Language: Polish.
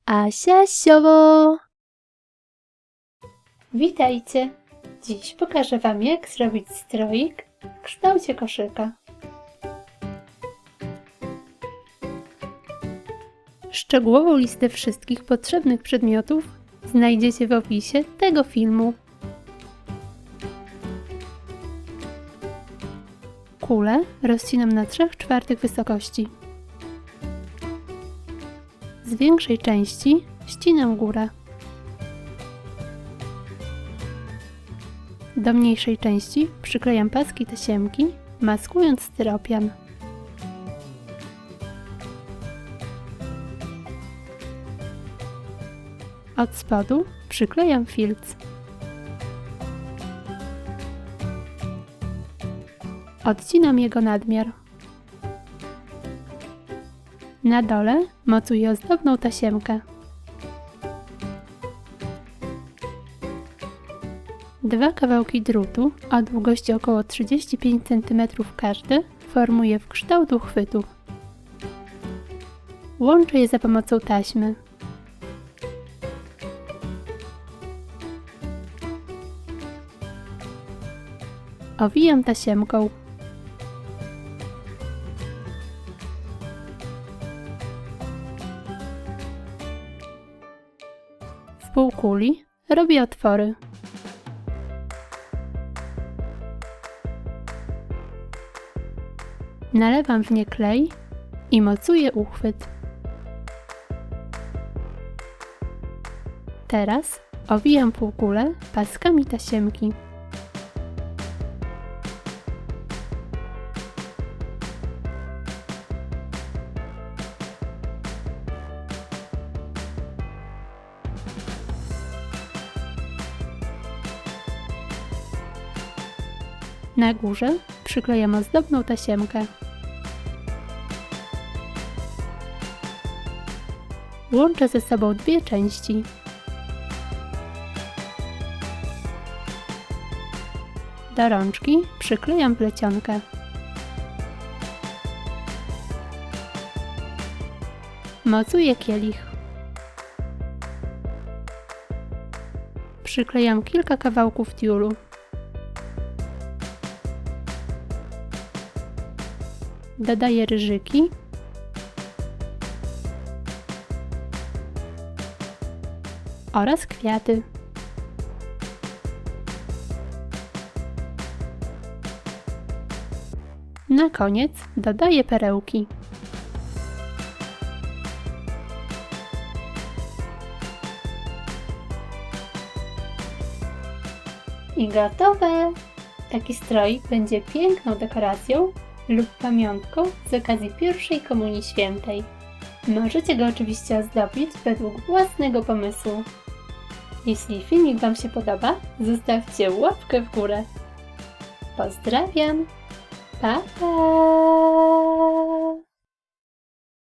Asia Siowo! Witajcie! Dziś pokażę Wam, jak zrobić stroik w kształcie koszyka. Szczegółową listę wszystkich potrzebnych przedmiotów znajdziecie w opisie tego filmu. Kulę rozcinam na 3/4 wysokości. Z większej części ścinam górę. Do mniejszej części przyklejam paski tasiemki, maskując styropian. Od spodu przyklejam filc. Odcinam jego nadmiar. Na dole mocuję ozdobną tasiemkę. Dwa kawałki drutu o długości około 35 cm każdy formuję w kształt uchwytu. Łączę je za pomocą taśmy. Owijam tasiemką. W półkuli robię otwory. Nalewam w nie klej i mocuję uchwyt. Teraz owijam półkulę paskami tasiemki. Na górze przyklejam ozdobną tasiemkę. Łączę ze sobą dwie części. Do rączki przyklejam plecionkę. Mocuję kielich. Przyklejam kilka kawałków tiulu. Dodaję ryżyki oraz kwiaty. Na koniec dodaję perełki. I gotowe! Taki stroik będzie piękną dekoracją lub pamiątką z okazji pierwszej Komunii Świętej. Możecie go oczywiście ozdobić według własnego pomysłu. Jeśli filmik Wam się podoba, zostawcie łapkę w górę. Pozdrawiam! Pa, pa!